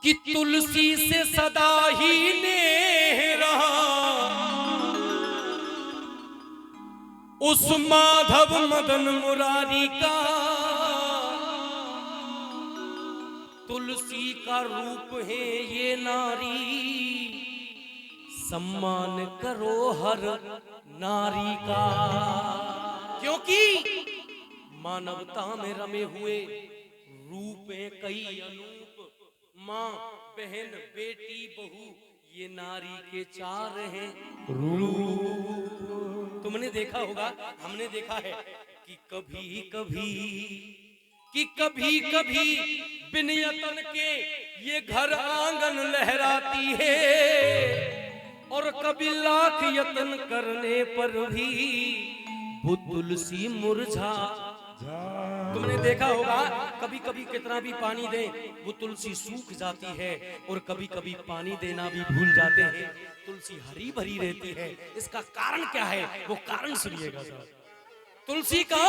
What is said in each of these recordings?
कि तुलसी से सदा ही नेह रहा उस माधव मदन मुरारी का। तुलसी का रूप है ये नारी, सम्मान करो हर नारी का। क्योंकि मानवता में रमे हुए रूप है कई अनूप, माँ बहन बेटी बहू ये नारी के चार हैं रूप। तुमने देखा होगा, हमने देखा है कि कभी कभी बिन यतन के ये घर आंगन लहराती है, और कभी लाख यत्न करने पर भी वो तुलसी मुरझा। तुमने देखा होगा कभी कभी कितना भी पानी दे वो तुलसी सूख जाती है, और कभी कभी पानी देना भी भूल जाते हैं, तुलसी हरी भरी रहती है। इसका कारण क्या है, वो कारण सुनिएगा साहब। तुलसी का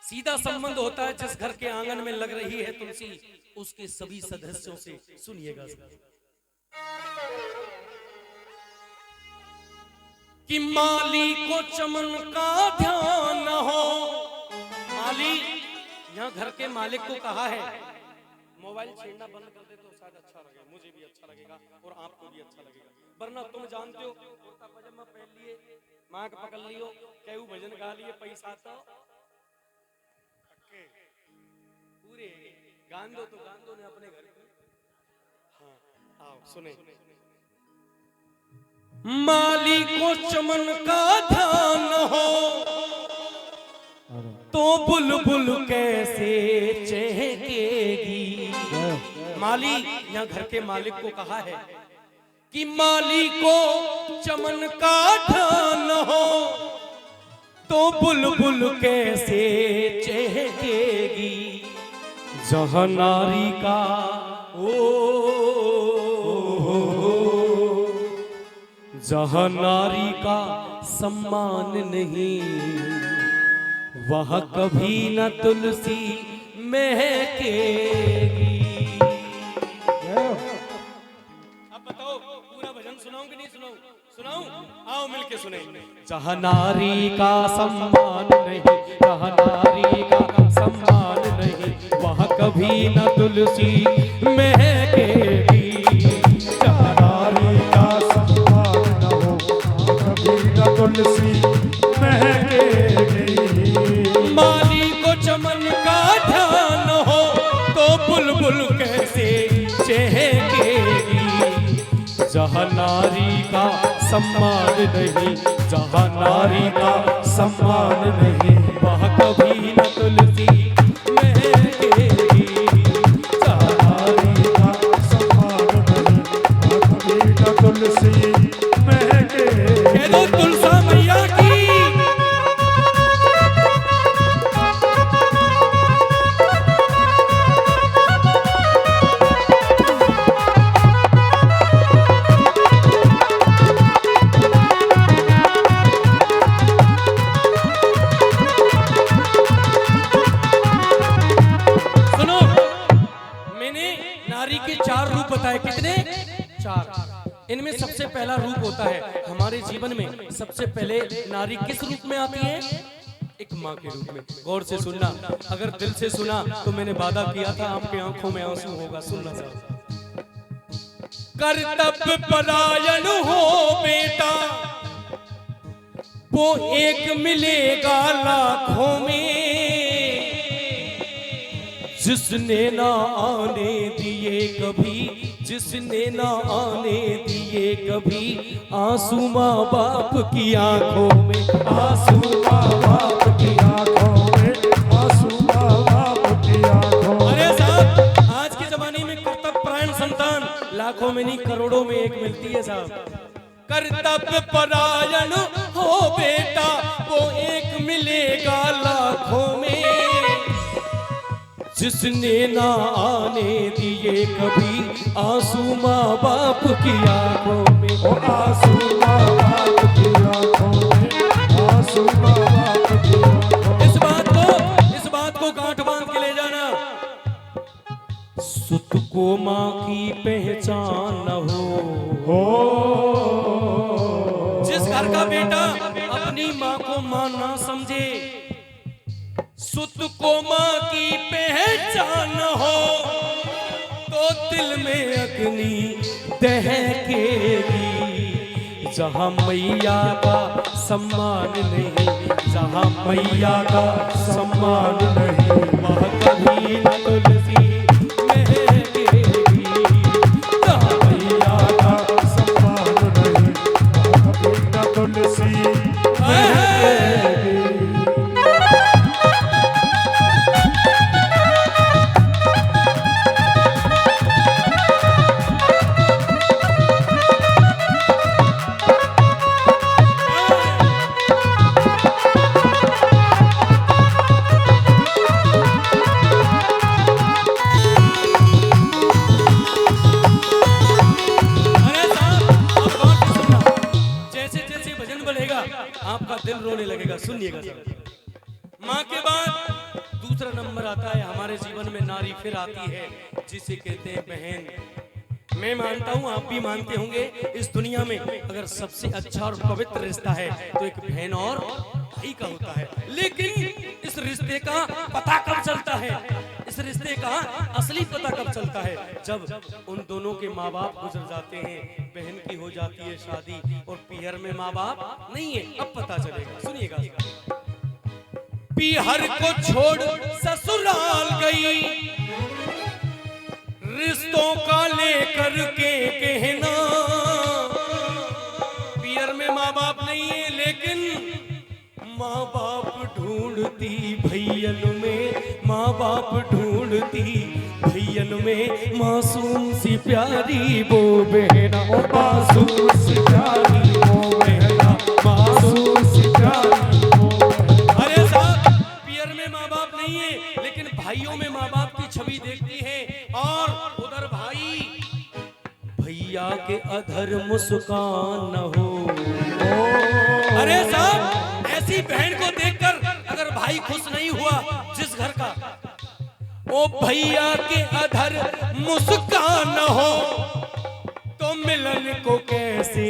सीधा संबंध होता है जिस घर के आंगन में लग रही है तुलसी, उसके सभी सदस्यों से। सुनिएगा कि माली को चमन का ध्यान हो। माली यहाँ घर के मालिक को कहा है मोबाइल छेड़ना बंद कर दे तो शायद अच्छा लगे, मुझे भी अच्छा लगेगा और आपको भी अच्छा लगेगा। वरना तुम जानते हो कुर्ता पजामा पहन लिए, मांग पकड़ लियो, केहू भजन गा लिए, पैसा तो पूरे गान दो, तो गान दो ने अपने घर की। हाँ आओ सुने। माली को चमन का ध्यान हो तो बुलबुल कैसे चहकेगी। माली यहाँ घर के मालिक को कहा है कि माली को चमन का ध्यान हो तो बुलबुल कैसे चहकेगी। जहाँ नारी का जहाँ नारी का सम्मान नहीं, वह कभी न तुलसी महकेगी। अब बताओ पूरा भजन सुनाऊं कि नहीं सुनाऊं? सुनाऊं? आओ मिलके सुने। जहाँ नारी का सम्मान नहीं, जहाँ नारी का सम्मान नहीं, वह कभी न तुलसी महकेगी। जहाँ नारी का सम्मान न हो, कभी न तुलसी महकेगी। माली को चमन का ध्यान हो तो बुलबुल कैसे चहकेगी। जहाँ नारी का सम्मान नहीं, जहाँ नारी का सम्मान नहीं, वह कभी न तुलसी महकेगी। जहाँ नारी का सम्मान नहीं, वह कभी न तुलसी महकेगी। कह दो तुलसा मैया की। कितने? चार। इनमें सबसे पहला रूप होता है हमारे जीवन में सबसे पहले नारी किस रूप में आती है? एक माँ के रूप में। गौर से सुनना, अगर दिल से सुना तो मैंने वादा किया था आपके आंखों में आंसू होगा। सुनना साहब। कर्तव्य परायण हो बेटा, वो एक मिलेगा लाखों में, जिसने ना आने दिए कभी, जिसने ना आने दिए कभी आंसू माँ बाप की आंखों में, आंसू माँ बाप की आंखों में, आंसू माँ बाप की आंखों में। अरे साहब आज के जमाने में कर्तव्य परायण संतान लाखों में नहीं करोड़ों में एक मिलती है साहब। कर्तव्य परायण हो बेटा, वो एक मिलेगा लाखों में, जिसने ना आने दिए कभी आंसू माँ बाप की आंखों में, ओ आंसू माँ बाप की आंखों में, आंसू माँ बाप की आंखों में। इस बात को गांठ बांध के ले जाना। सुत को माँ की पहचान हो। जिस घर का बेटा अपनी माँ को माँ ना समझे, सुत को माँ की पहचान हो, तो दिल में अग्नि दहकेगी। जहाँ मैया का सम्मान नहीं, जहाँ मैया का सम्मान नहीं, वह कभी न तुलसी महकेगी। जहाँ मैया का सम्मान नहीं, वह कभी न तुलसी महकेगी। आपका दिल रोने लगेगा। सुनिएगा सर, माँ के बाद दूसरा नंबर आता है हमारे जीवन में, नारी फिर आती है जिसे कहते हैं बहन। मैं मानता हूँ, आप भी मानते होंगे, इस दुनिया में अगर सबसे अच्छा और पवित्र रिश्ता है तो एक बहन और भाई का होता है। लेकिन इस रिश्ते का पता कब चलता है, इस रिश्ते का असली पता कब चलता है? जब उन दोनों के माँ बाप गुजर जाते हैं, बहन की हो जाती है शादी और पीहर में माँ बाप नहीं है, अब पता चलेगा। सुनिएगा, पीहर को छोड़ ससुराल गई, रिश्तों का लेकर के कहना। पीहर में माँ बाप नहीं है, लेकिन माँ बाप ढूंढती भैयन में, माँ बाप ढूंढती भैयन में, मासूम सी प्यारी वो बहना, मासूम सी प्यारी वो बहना, मासूम सी प्यारी वो बहना। अरे साहब, पीहर में माँ बाप नहीं है, लेकिन भाइयों में माँ बाप की छवि देखती है। और उधर भाई, भैया के अधर मुस्कान हो। अरे साहब, ऐसी बहन को देखकर अगर भाई खुश नहीं हुआ जिस घर का, ओ भैया के अधर मुस्कान हो, तो मिलन को कैसे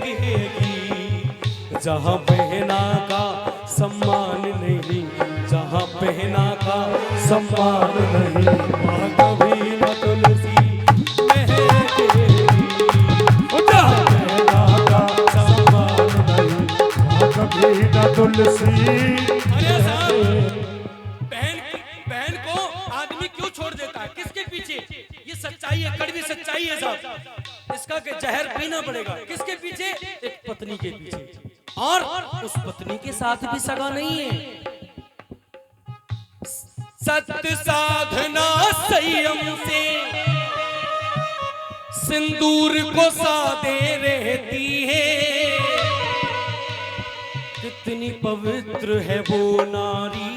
कहेगी। जहाँ बहना का सम्मान नहीं, जहाँ बहना का सम्मान नहीं, वहाँ कभी न तुलसी महकेगी। जहाँ बहना का सम्मान नहीं, वहाँ कभी न तुलसी। अरे साहब, बहन को आदमी क्यों छोड़ देता है, किसके पीछे? ये सच्चाई है, कड़वी सच्चाई है साहब, इसका के जहर पीना पड़ेगा। किसके पीछे? एक पत्नी के पीछे, और उस पत्नी के साथ भी सगा नहीं है। सत्य साधना संयम से सिंदूर को साधे रहती है। कितनी पवित्र है वो नारी,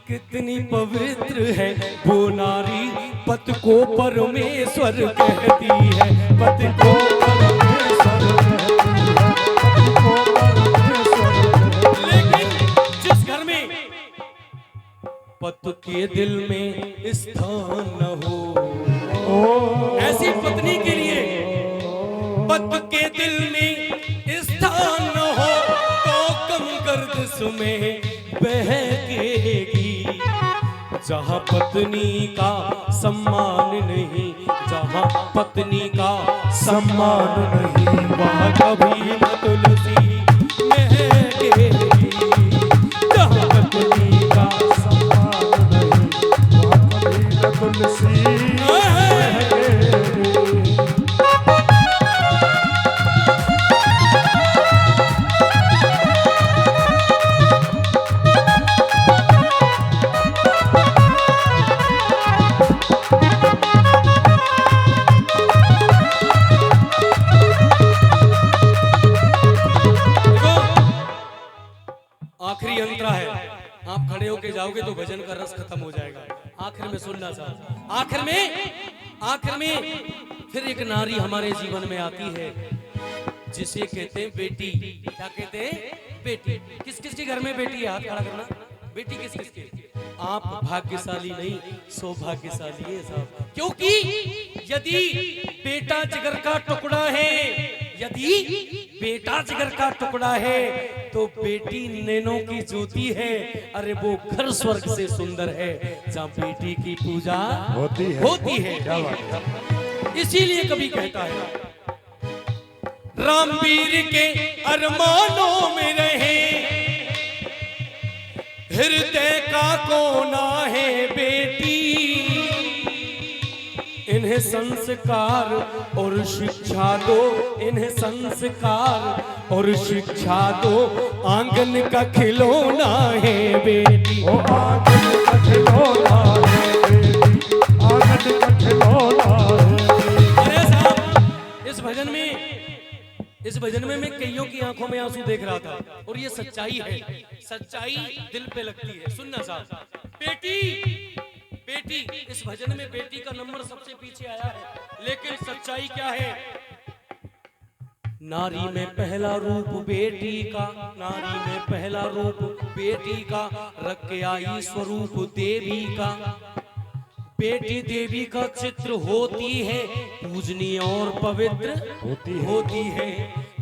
कितनी पवित्र है वो नारी, पति को परमेश्वर कहती है, पति को परमेश्वर कहती है, पति को परमेश्वर कहती है। लेकिन जिस घर में पति के दिल में स्थान न हो, ऐसी पत्नी के लिए पति के दिल में स्थान न हो, तो कम गर्दिश में बहकेगी। जहाँ पत्नी का सम्मान नहीं, जहाँ पत्नी का सम्मान नहीं, वहाँ कभी न तुलसी महकेगी। जहाँ पत्नी का सम्मान नहीं, वहाँ कभी न तुलसी महकेगी। आखिरी अंतरा है, आप खड़े होके जाओगे तो भजन का रस खत्म हो जाएगा। आखिर में सुनना चाहता, आखिर में फिर एक नारी हमारे जीवन में आती है जिसे कहते हैं बेटी। क्या कहते हैं? बेटी। किस किस के घर में बेटी है? हाथ खड़ा करना। बेटी किस किस के? आप भाग्यशाली नहीं, सौभाग्यशाली है साहब। क्योंकि यदि बेटा जिगर का टुकड़ा है, यदि बेटा जिगर का टुकड़ा है, तो बेटी नैनों की ज्योति है। अरे वो घर स्वर्ग से सुंदर है जहाँ बेटी की पूजा होती है। इसीलिए कभी कहता है, रामवीर के अरमानों में रहे, हृदय का कोना है बेटी। इन्हें संस्कार और शिक्षा दो, इन्हें संस्कार और शिक्षा दो, आंगन का खिलौना है बेटी। ओ आंगन का खिलौना है बेटी, आंगन का खिलौना है। अरे साहब, इस भजन में मैं कईयों की आंखों में आंसू देख रहा था, और ये सच्चाई है। सच्चाई दिल पे लगती है। सुनना साहब, बेटी बेटी, इस भजन में बेटी का नंबर सबसे पीछे आया है, लेकिन सच्चाई क्या है? नारी में पहला रूप बेटी का, नारी में पहला रूप बेटी का, रख के आई स्वरूप देवी का। बेटी देवी का चित्र होती है, पूजनीय और पवित्र होती है।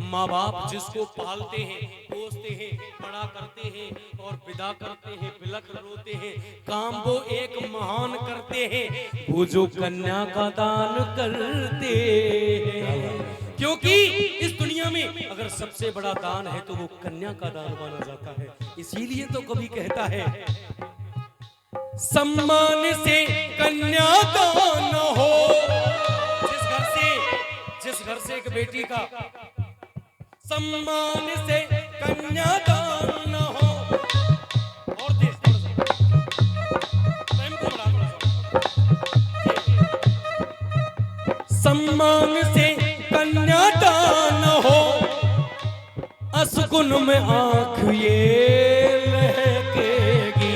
माँ बाप जिसको पालते हैं, पोसते हैं, बड़ा करते हैं और विदा करते हैं, बिलख रोते हैं, काम वो एक महान करते हैं, वो जो कन्या का दान करते हैं। क्योंकि इस दुनिया में अगर सबसे बड़ा दान है तो वो कन्या का दान माना जाता है। इसीलिए तो कभी कहता है, सम्मान से कन्यादान हो। जिस घर से एक बेटी का सम्मान से कन्यादान हो, और देश सम्मान से कन्यादान हो, असगुन में आंख ये लहकेगी।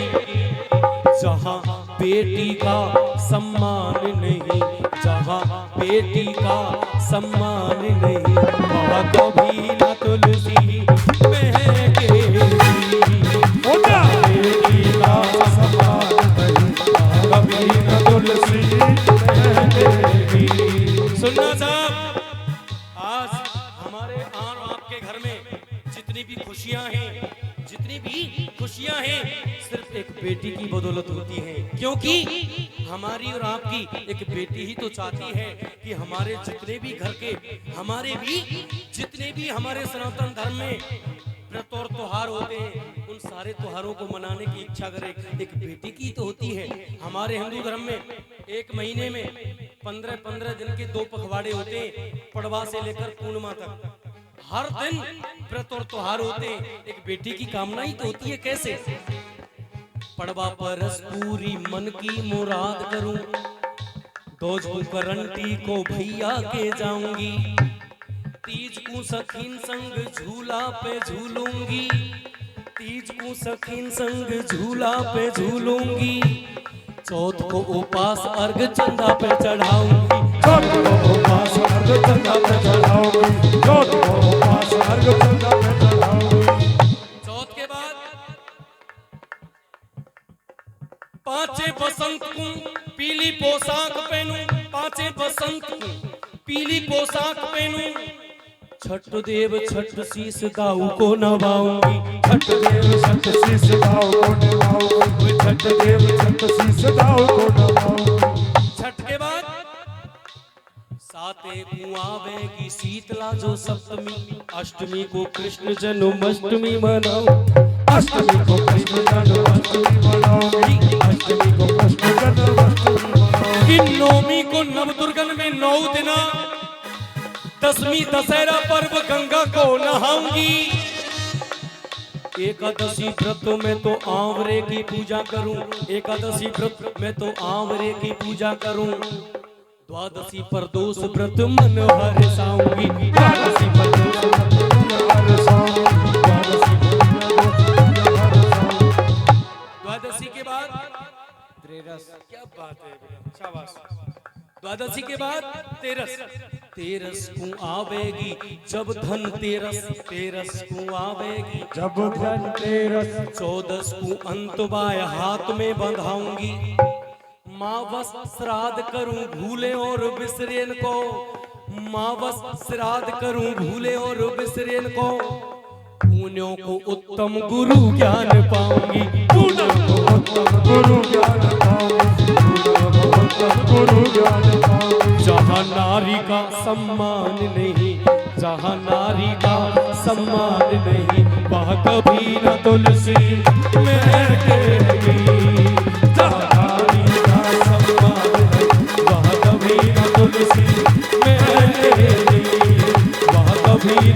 जहाँ बेटी का सम्मान नहीं, जहाँ बेटी का सम्मान नहीं, वहाँ कभी न तुलसी महकेगी। बेटी का सम्मान नहीं, कभी न तुलसी महकेगी। सुनना साहब, आज हमारे और आपके घर में जितनी भी खुशियां हैं, जितनी भी खुशियां हैं, सिर्फ एक बेटी की बदौलत होती हैं। क्योंकि हमारी और आपकी एक बेटी ही तो चाहती है कि हमारे जितने भी घर के, हमारे भी जितने भी हमारे सनातन धर्म में व्रत और त्योहार होते हैं, उन सारे त्योहारों को मनाने की इच्छा अगर एक बेटी की तो होती है। हमारे हिंदू धर्म में एक महीने में 15-15 दिन के 2 पखवाड़े होते हैं, पड़वा से लेकर पूर्णिमा तक। हर दिन व्रत और त्योहार होते हैं, एक बेटी की कामना ही तो होती है। कैसे? पड़वा परस पूरी मन की मुराद करूं, दोज को करंटी को भैया के जाऊंगी, तीज को सखीन संग झूला पे झूलूंगी, तीज को सखीन संग झूला पे झूलूंगी, चौथ को उपास अर्घ चंदा पे चढ़ाऊंगी, चौथ को उपास अर्घ चंदा पे चढ़ाऊंगी, चौथ को उपास अर्घ चंदा पे चढ़ाऊंगी। चौथ के बाद 5 बसंत को पीली पोशाक पहनूं, 5 बसंत को पीली पोशाक पहनूं, छठ देव छठ शीस दाऊ को नवाऊंगी, छठ देव छठ शीस दाऊ को नवाऊंगी, छठ देव छठ शीस दाऊ को नवाऊंगी। छठ के बाद 7 को आवेगी शीतला जो सप्तमी, अष्टमी को कृष्ण जन्माष्टमी मनाऊं, अष्टमी को कृष्ण जन्माष्टमी मनाऊंगी, अष्टमी को कृष्ण जन्माष्टमी मनाऊंगी। नवमी को नवदुर्गन में 9 दिन, 10वीं दशहरा पर्व गंगा को नहाऊंगी, एकादशी व्रत में तो आंवरे की पूजा करूं, एकादशी व्रत में तो आंवरे की पूजा करूं, द्वादशी प्रदोष व्रत मन हर्षाऊंगी, द्वादशी प्रदोष व्रत मन हर्षाऊंगी, द्वादशी के बाद तेरस। क्या बात है, शाबाश। द्वादशी के बाद तेरस, तेरस को आवेगी जब धन तेरस, तेरस को आवेगी जब धनतेरस, 14 को अंतबाय हाथ में बंधाऊंगी। मावस श्राद्ध करूं भूले और बिसरेन को, मावस श्राद्ध करूं भूले और बिसरेन को। पुण्यों को उत्तम गुरु ज्ञान पाऊंगी, पुण्यों को उत्तम गुरु ज्ञान पाऊंगी, उत्तम गुरु ज्ञान पाऊंगी। जहाँ नारी का सम्मान नहीं, जहाँ नारी का सम्मान नहीं, वह कभी न तुलसी में टेकेगी। जहाँ नारी का सम्मान नहीं, वह कभी न तुलसी में टेकेगी, वह कभी